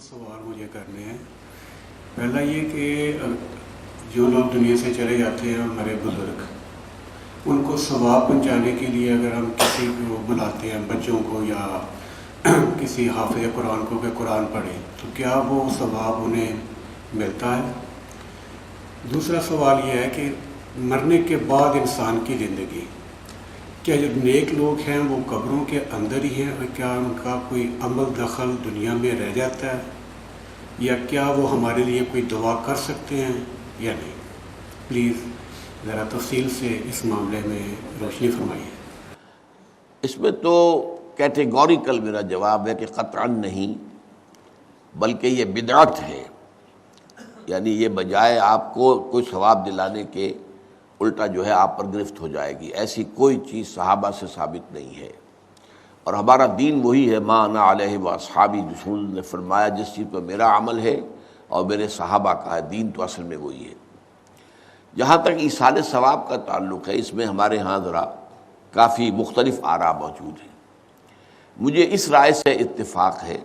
سوال مجھے کرنے ہیں۔ پہلا یہ کہ جو لوگ دنیا سے چلے جاتے ہیں ہمارے بزرگ، ان کو ثواب پہنچانے کے لیے اگر ہم کسی کو بلاتے ہیں، بچوں کو یا کسی حافظ قرآن کو کہ قرآن پڑھے، تو کیا وہ ثواب انہیں ملتا ہے؟ دوسرا سوال یہ ہے کہ مرنے کے بعد انسان کی زندگی، کیا جو نیک لوگ ہیں وہ قبروں کے اندر ہی ہیں، اور کیا ان کا کوئی عمل دخل دنیا میں رہ جاتا ہے، یا کیا وہ ہمارے لیے کوئی دعا کر سکتے ہیں یا نہیں؟ پلیز ذرا تفصیل سے اس معاملے میں روشنی فرمائیے۔ اس میں تو کیٹیگوریکل میرا جواب ہے کہ قطعاً نہیں، بلکہ یہ بدعت ہے۔ یعنی یہ بجائے آپ کو کوئی ثواب دلانے کے الٹا جو ہے آپ پر گرفت ہو جائے گی، ایسی کوئی چیز صحابہ سے ثابت نہیں ہے۔ اور ہمارا دین وہی ہے، ما انا علیہ واصحابی، رسول نے فرمایا جس چیز پر میرا عمل ہے اور میرے صحابہ کا ہے، دین تو اصل میں وہی ہے۔ جہاں تک ایصال ثواب کا تعلق ہے، اس میں ہمارے ہاں ذرا کافی مختلف آراء موجود ہیں۔ مجھے اس رائے سے اتفاق ہے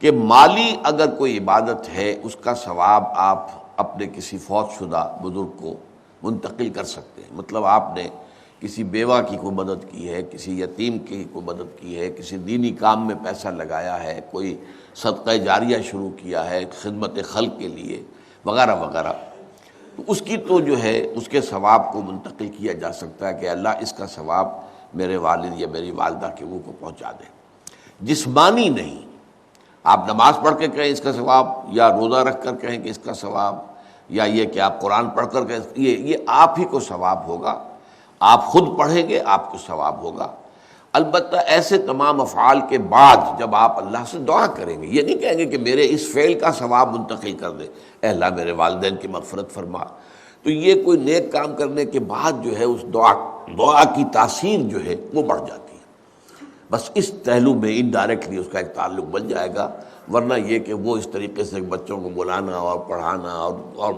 کہ مالی اگر کوئی عبادت ہے، اس کا ثواب آپ اپنے کسی فوت شدہ بزرگ کو منتقل کر سکتے ہیں۔ مطلب آپ نے کسی بیوہ کی کوئی مدد کی ہے، کسی یتیم کی کوئی مدد کی ہے، کسی دینی کام میں پیسہ لگایا ہے، کوئی صدقہ جاریہ شروع کیا ہے خدمت خلق کے لیے وغیرہ وغیرہ، تو اس کی تو جو ہے اس کے ثواب کو منتقل کیا جا سکتا ہے کہ اللہ اس کا ثواب میرے والد یا میری والدہ کے منہ کو پہنچا دے۔ جسمانی نہیں، آپ نماز پڑھ کے کہیں اس کا ثواب، یا روزہ رکھ کر کہیں کہ اس کا ثواب، یا یہ کہ آپ قرآن پڑھ کر کہیں، یہ آپ ہی کو ثواب ہوگا، آپ خود پڑھیں گے آپ کو ثواب ہوگا۔ البتہ ایسے تمام افعال کے بعد جب آپ اللہ سے دعا کریں گے، یہ نہیں کہیں گے کہ میرے اس فعل کا ثواب منتقل کر دے، اے اللہ میرے والدین کی مغفرت فرما، تو یہ کوئی نیک کام کرنے کے بعد جو ہے اس دعا کی تاثیر جو ہے وہ بڑھ جاتی ہے۔ بس اس پہلو میں انڈائریکٹلی اس کا ایک تعلق بن جائے گا، ورنہ یہ کہ وہ اس طریقے سے بچوں کو بلانا اور پڑھانا اور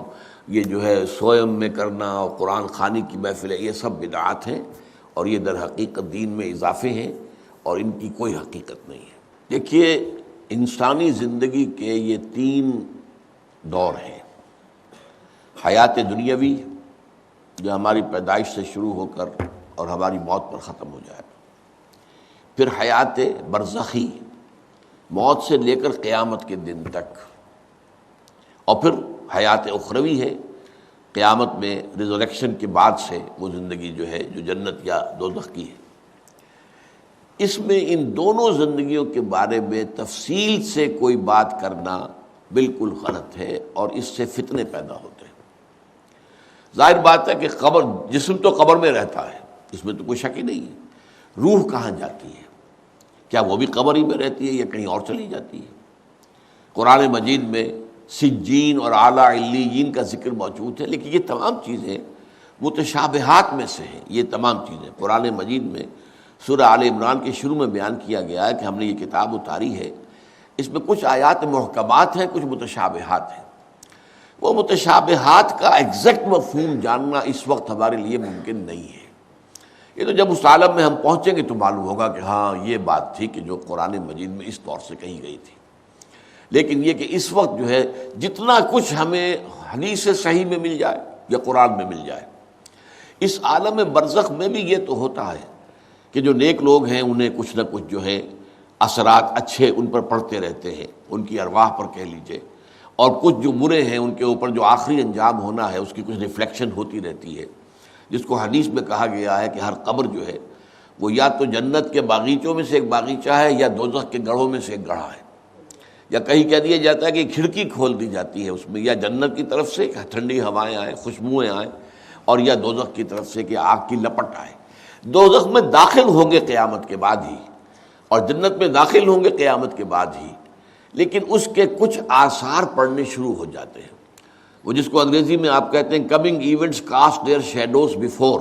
یہ جو ہے سوئم میں کرنا اور قرآن خوانی کی محفلیں، یہ سب بدعات ہیں، اور یہ در حقیقت دین میں اضافے ہیں، اور ان کی کوئی حقیقت نہیں ہے۔ دیکھیے، انسانی زندگی کے یہ 3 دور ہیں۔ حیات دنیاوی، جو ہماری پیدائش سے شروع ہو کر اور ہماری موت پر ختم ہو جائے، پھر حیات برزخی، موت سے لے کر قیامت کے دن تک، اور پھر حیات اخروی ہے، قیامت میں ریزوریکشن کے بعد سے وہ زندگی جو ہے جو جنت یا دوزخ کی ہے۔ اس میں ان دونوں زندگیوں کے بارے میں تفصیل سے کوئی بات کرنا بالکل غلط ہے، اور اس سے فتنے پیدا ہوتے ہیں۔ ظاہر بات ہے کہ قبر، جسم تو قبر میں رہتا ہے، اس میں تو کوئی شک ہی نہیں ہے۔ روح کہاں جاتی ہے؟ کیا وہ بھی قبر ہی میں رہتی ہے یا کہیں اور چلی جاتی ہے؟ قرآن مجید میں سجین اور اعلیٰ علیین کا ذکر موجود ہے، لیکن یہ تمام چیزیں متشابہات میں سے ہیں۔ یہ تمام چیزیں قرآن مجید میں سورہ آل عمران کے شروع میں بیان کیا گیا ہے کہ ہم نے یہ کتاب اتاری ہے، اس میں کچھ آیات محکمات ہیں، کچھ متشابہات ہیں۔ وہ متشابہات کا ایگزیکٹ مفہوم جاننا اس وقت ہمارے لیے ممکن نہیں ہے۔ یہ تو جب اس عالم میں ہم پہنچیں گے تو معلوم ہوگا کہ ہاں یہ بات تھی کہ جو قرآن مجید میں اس طور سے کہی گئی تھی۔ لیکن یہ کہ اس وقت جو ہے جتنا کچھ ہمیں حدیث صحیح میں مل جائے یا قرآن میں مل جائے، اس عالم برزخ میں بھی یہ تو ہوتا ہے کہ جو نیک لوگ ہیں انہیں کچھ نہ کچھ جو ہے اثرات اچھے ان پر پڑتے رہتے ہیں، ان کی ارواح پر کہہ لیجئے، اور کچھ جو برے ہیں ان کے اوپر جو آخری انجام ہونا ہے اس کی کچھ ریفلیکشن ہوتی رہتی ہے، جس کو حدیث میں کہا گیا ہے کہ ہر قبر جو ہے وہ یا تو جنت کے باغیچوں میں سے ایک باغیچہ ہے یا دوزخ کے گڑھوں میں سے ایک گڑھا ہے، یا کہیں کہہ دیا جاتا ہے کہ کھڑکی کھول دی جاتی ہے اس میں، یا جنت کی طرف سے ٹھنڈی ہوائیں آئیں، خوشبوئیں آئیں، اور یا دوزخ کی طرف سے کہ آگ کی لپٹ آئے۔ دوزخ میں داخل ہوں گے قیامت کے بعد ہی، اور جنت میں داخل ہوں گے قیامت کے بعد ہی، لیکن اس کے کچھ آثار پڑنے شروع ہو جاتے ہیں، وہ جس کو انگریزی میں آپ کہتے ہیں coming events cast their shadows before,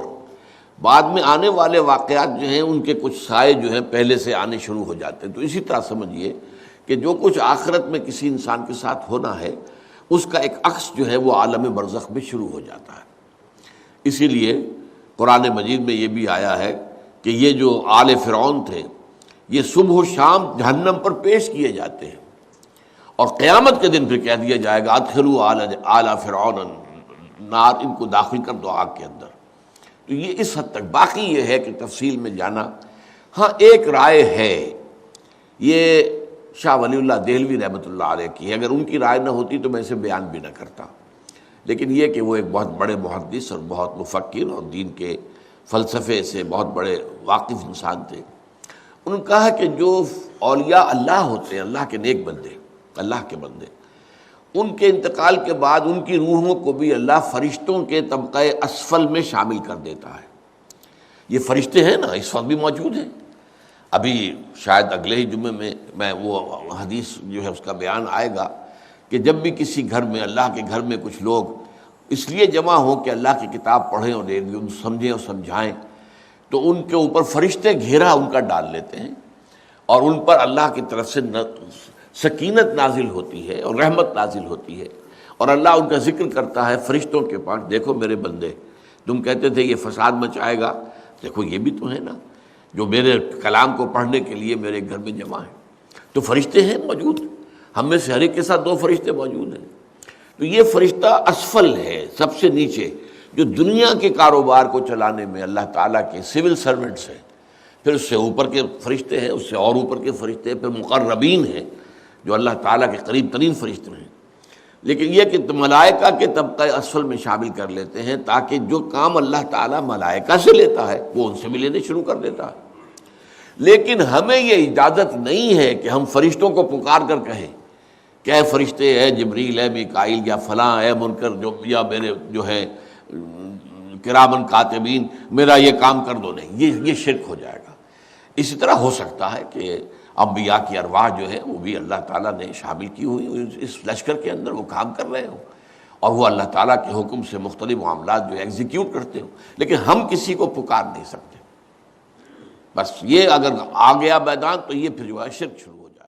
بعد میں آنے والے واقعات جو ہیں ان کے کچھ سائے جو ہیں پہلے سے آنے شروع ہو جاتے ہیں۔ تو اسی طرح سمجھیے کہ جو کچھ آخرت میں کسی انسان کے ساتھ ہونا ہے اس کا ایک عکس جو ہے وہ عالم برزخ میں شروع ہو جاتا ہے۔ اسی لیے قرآن مجید میں یہ بھی آیا ہے کہ یہ جو آل فرعون تھے یہ صبح و شام جہنم پر پیش کیے جاتے ہیں، اور قیامت کے دن پھر کہہ دیا جائے گا ادخلوا آل فرعون النار، ان کو داخل کر دو آگ کے اندر۔ تو یہ اس حد تک، باقی یہ ہے کہ تفصیل میں جانا، ہاں ایک رائے ہے، یہ شاہ ولی اللہ دہلوی رحمۃ اللہ علیہ کی ہے، اگر ان کی رائے نہ ہوتی تو میں اسے بیان بھی نہ کرتا، لیکن یہ کہ وہ ایک بہت بڑے محدث اور بہت مفکر اور دین کے فلسفے سے بہت بڑے واقف انسان تھے۔ انہوں نے کہا کہ جو اولیاء اللہ ہوتے ہیں، اللہ کے نیک بندے، اللہ کے بندے، ان کے انتقال کے بعد ان کی روحوں کو بھی اللہ فرشتوں کے طبقہ اسفل میں شامل کر دیتا ہے۔ یہ فرشتے ہیں نا، اس وقت بھی موجود ہیں۔ ابھی شاید اگلے ہی جمعے میں وہ حدیث جو ہے اس کا بیان آئے گا کہ جب بھی کسی گھر میں، اللہ کے گھر میں کچھ لوگ اس لیے جمع ہوں کہ اللہ کی کتاب پڑھیں اور سمجھیں اور سمجھائیں، تو ان کے اوپر فرشتے گھیرا ان کا ڈال لیتے ہیں، اور ان پر اللہ کی طرف سے سکینت نازل ہوتی ہے اور رحمت نازل ہوتی ہے، اور اللہ ان کا ذکر کرتا ہے فرشتوں کے پاس، دیکھو میرے بندے، تم کہتے تھے یہ فساد مچائے گا، دیکھو یہ بھی تو ہے نا جو میرے کلام کو پڑھنے کے لیے میرے گھر میں جمع ہیں۔ تو فرشتے ہیں موجود، ہم میں سے ہر ایک کے ساتھ 2 فرشتے موجود ہیں۔ تو یہ فرشتہ اسفل ہے، سب سے نیچے، جو دنیا کے کاروبار کو چلانے میں اللہ تعالیٰ کے سول سرونٹس ہیں، پھر اس سے اوپر کے فرشتے ہیں، اس سے اور اوپر کے فرشتے ہیں، پھر مقربین ہیں جو اللہ تعالیٰ کے قریب ترین فرشتے ہیں۔ لیکن یہ کہ ملائکہ کے طبقہ اسفل میں شامل کر لیتے ہیں تاکہ جو کام اللہ تعالیٰ ملائکہ سے لیتا ہے وہ ان سے بھی لینے شروع کر دیتا ہے۔ لیکن ہمیں یہ اجازت نہیں ہے کہ ہم فرشتوں کو پکار کر کہیں کہ اے فرشتے، اے جبریل، اے میکائیل، یا فلاں، اے منکر، جو یا میرے جو ہے کرامن کاتبین، میرا یہ کام کر دو۔ نہیں، یہ شرک ہو جائے گا۔ اسی طرح ہو سکتا ہے کہ انبیاء کی ارواح جو ہے وہ بھی اللہ تعالیٰ نے شامل کی ہوئی اس لشکر کے اندر، وہ کام کر رہے ہوں اور وہ اللہ تعالیٰ کے حکم سے مختلف معاملات جو ایگزیکیوٹ کرتے ہوں، لیکن ہم کسی کو پکار نہیں سکتے۔ بس یہ اگر آ گیا میدان تو یہ پھر جو ہے شرک شروع